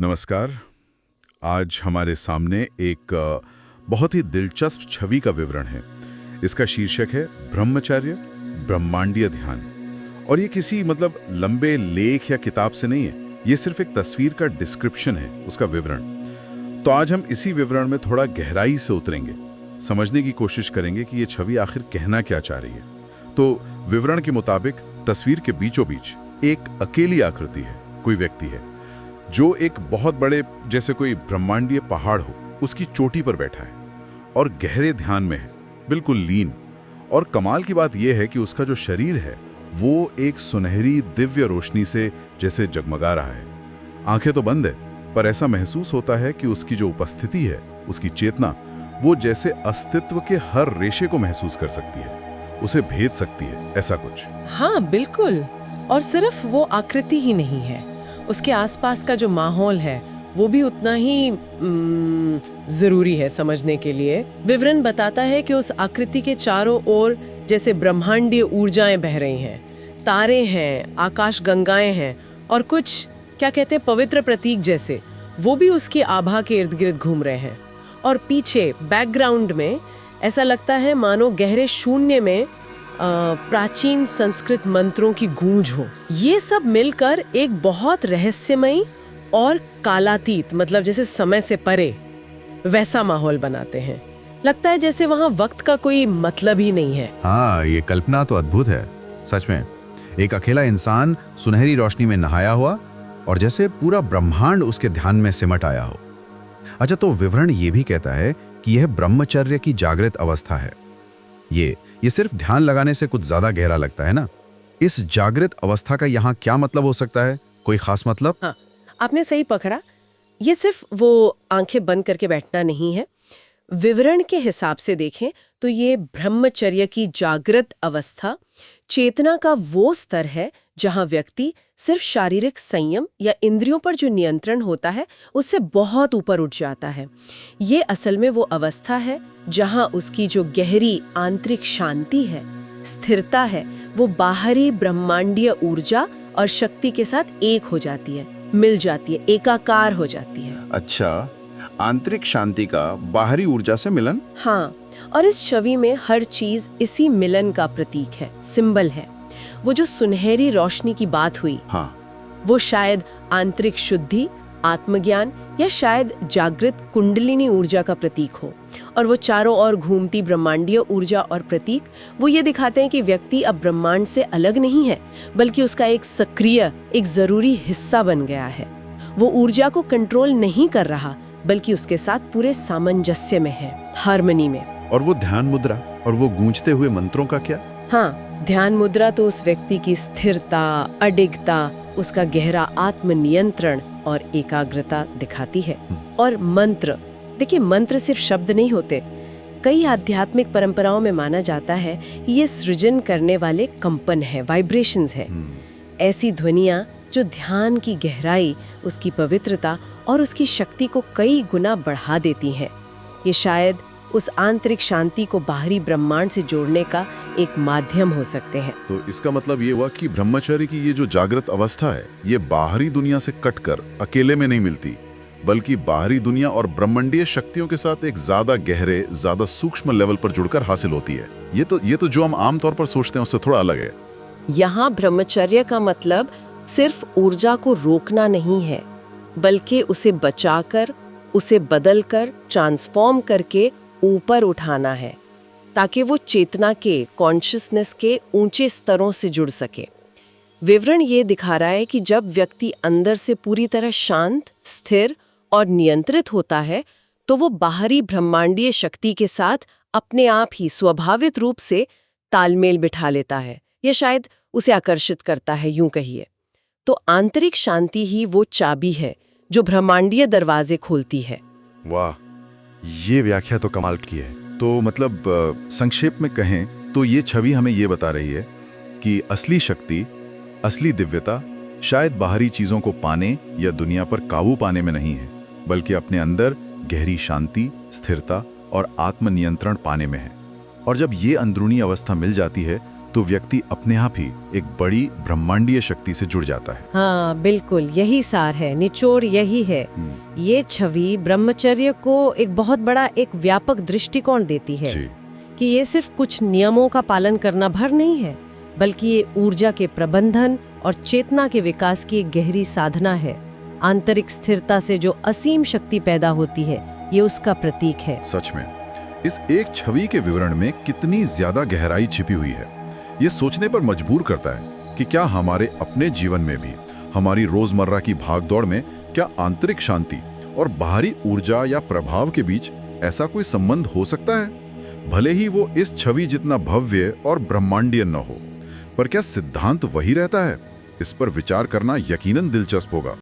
नमस्कार। आज हमारे सामने एक बहुत ही दिलचस्प छवि का विवरण है। इसका शीर्षक है ब्रह्मचर्य ब्रह्मांडीय ध्यान। और ये किसी लंबे लेख या किताब से नहीं है, ये सिर्फ एक तस्वीर का डिस्क्रिप्शन है, उसका विवरण। तो आज हम इसी विवरण में थोड़ा गहराई से उतरेंगे, समझने की कोशिश करेंगे कि ये छवि आखिर कहना क्या चाह रही है। तो विवरण के मुताबिक तस्वीर के बीचों बीच एक अकेली आकृति है, कोई व्यक्ति है जो एक बहुत बड़े, जैसे कोई ब्रह्मांडीय पहाड़ हो, उसकी चोटी पर बैठा है और गहरे ध्यान में है, बिल्कुल लीन। और कमाल की बात यह है कि उसका जो शरीर है वो एक सुनहरी दिव्य रोशनी से जैसे जगमगा रहा है। आंखें तो बंद है, पर ऐसा महसूस होता है कि उसकी जो उपस्थिति है, उसकी चेतना, वो जैसे अस्तित्व के हर रेशे को महसूस कर सकती है, उसे भेद सकती है, ऐसा कुछ। हाँ बिल्कुल। और सिर्फ वो आकृति ही नहीं है, उसके आसपास का जो माहौल है वो भी उतना ही जरूरी है समझने के लिए। विवरण बताता है कि उस आकृति के चारों ओर जैसे ब्रह्मांडीय ऊर्जाएं बह रही हैं, तारे हैं, आकाश गंगाएं हैं और कुछ क्या कहते हैं पवित्र प्रतीक जैसे, वो भी उसकी आभा के इर्द गिर्द घूम रहे हैं। और पीछे बैकग्राउंड में ऐसा लगता है मानो गहरे शून्य में प्राचीन संस्कृत मंत्रों की गूंज हो। ये सब मिलकर एक बहुत रहस्यमयी और कालातीत, जैसे समय से परे, वैसा माहौल बनाते हैं। लगता है जैसे वहां वक्त का कोई मतलब ही नहीं है। हाँ, ये कल्पना तो अद्भुत है सच में। एक अकेला इंसान सुनहरी रोशनी में नहाया हुआ और जैसे पूरा ब्रह्मांड उसके ध्यान में सिमट आया हो। अच्छा, तो विवरण ये भी कहता है कि यह ब्रह्मचर्य की जागृत अवस्था है। ये सिर्फ ध्यान लगाने से कुछ ज्यादा गहरा लगता है ना। इस जागृत अवस्था का यहाँ क्या मतलब हो सकता है? कोई खास मतलब? हाँ, आपने सही पकड़ा। ये सिर्फ वो आंखें बंद करके बैठना नहीं है। विवरण के हिसाब से देखें तो ये ब्रह्मचर्य की जागृत अवस्था चेतना का वो स्तर है जहां व्यक्ति सिर्फ शारीरिक संयम या इंद्रियों पर जो नियंत्रण होता है उससे बहुत ऊपर उठ जाता है। ये असल में वो अवस्था है जहां उसकी जो गहरी आंतरिक शांति है, स्थिरता है, वो बाहरी ब्रह्मांडीय ऊर्जा और शक्ति के साथ एक हो जाती है, मिल जाती है, एकाकार हो जाती है। अच्छा, आंतरिक शांति का बाहरी ऊर्जा से मिलन। हाँ, और इस छवि में हर चीज इसी मिलन का प्रतीक है, सिंबल है। वो जो सुनहरी रोशनी की बात हुई, हाँ, वो शायद आंतरिक शुद्धि, आत्मज्ञान या शायद जागृत कुंडलिनी ऊर्जा का प्रतीक हो। और वो चारों ओर घूमती ब्रह्मांडीय ऊर्जा और प्रतीक वो ये दिखाते हैं कि व्यक्ति अब ब्रह्मांड से अलग नहीं है, बल्कि उसका एक सक्रिय, एक जरूरी हिस्सा बन गया है। वो ऊर्जा को कंट्रोल नहीं कर रहा, बल्कि उसके साथ पूरे सामंजस्य में है, हार्मनी में। और वो ध्यान मुद्रा और वो गूंजते हुए मंत्रों का क्या? हाँ, ध्यान मुद्रा तो उस व्यक्ति की स्थिरता, अडिगता, उसका गहरा आत्मनियंत्रण और एकाग्रता दिखाती है। और मंत्र, देखिए मंत्र सिर्फ शब्द नहीं होते। कई आध्यात्मिक परंपराओं में माना जाता है कि ये सृजन करने वाले कंपन है, वाइब्रेशंस है। ऐसी ध्वनियाँ जो ध्यान की गहराई, उसकी पवित्रता और उसकी शक्ति को कई गुना बढ़ा देती हैं। ये शायद उस आंतरिक शांति को बाहरी ब्रह्मांड से जोड़ने का एक माध्यम हो सकते हैं। तो इसका मतलब ये हुआ कि ब्रह्मचर्य की ये जो जागृत अवस्था है, ये बाहरी दुनिया से कटकर अकेले में नहीं मिलती, बल्कि बाहरी दुनिया और ब्रह्मांडीय शक्तियों के साथ एक ज्यादा गहरे, ज्यादा सूक्ष्म लेवल पर जुड़कर हासिल होती है। ये तो जो हम आमतौर पर सोचते हैं उससे थोड़ा अलग है। यहाँ ब्रह्मचर्य का मतलब सिर्फ ऊर्जा को रोकना नहीं है, बल्कि उसे बचाकर, उसे बदलकर, ट्रांसफॉर्म करके ऊपर उठाना है, ताकि वो चेतना के, कॉन्शियसनेस के ऊंचे स्तरों से जुड़ सके। विवरण ये दिखा रहा है कि जब व्यक्ति अंदर से पूरी तरह शांत, स्थिर और नियंत्रित होता है, तो वो बाहरी ब्रह्मांडीय शक्ति के साथ अपने आप ही स्वाभाविक रूप से तालमेल बिठा लेता है, या शायद उसे आकर्षित करता है, यूं कहिए। तो आंतरिक शांति ही वो चाबी है जो ब्रह्मांडीय दरवाजे खोलती है। वाह, ये व्याख्या तो कमाल की है। तो संक्षेप में कहें तो ये छवि हमें ये बता रही है कि असली शक्ति, असली दिव्यता शायद बाहरी चीजों को पाने या दुनिया पर काबू पाने में नहीं है, बल्कि अपने अंदर गहरी शांति, स्थिरता और आत्मनियंत्रण पाने में है। और जब ये अंदरूनी अवस्था मिल जाती है तो व्यक्ति अपने आप ही एक बड़ी ब्रह्मांडीय शक्ति से जुड़ जाता है। हाँ बिल्कुल, यही सार है, निचोड़ यही है। ये छवि ब्रह्मचर्य को एक बहुत बड़ा, एक व्यापक दृष्टिकोण देती है जी। कि ये सिर्फ कुछ नियमों का पालन करना भर नहीं है, बल्कि ये ऊर्जा के प्रबंधन और चेतना के विकास की एक गहरी साधना है। आंतरिक स्थिरता से जो असीम शक्ति पैदा होती है, ये उसका प्रतीक है। सच में इस एक छवि के विवरण में कितनी ज्यादा गहराई छिपी हुई है, ये सोचने पर मजबूर करता है कि क्या हमारे अपने जीवन में भी, हमारी रोजमर्रा की भागदौड़ में, क्या आंतरिक शांति और बाहरी ऊर्जा या प्रभाव के बीच ऐसा कोई संबंध हो सकता है? भले ही वो इस छवि जितना भव्य और ब्रह्मांडीय न हो, पर क्या सिद्धांत वही रहता है? इस पर विचार करना यकीनन दिलचस्प होगा।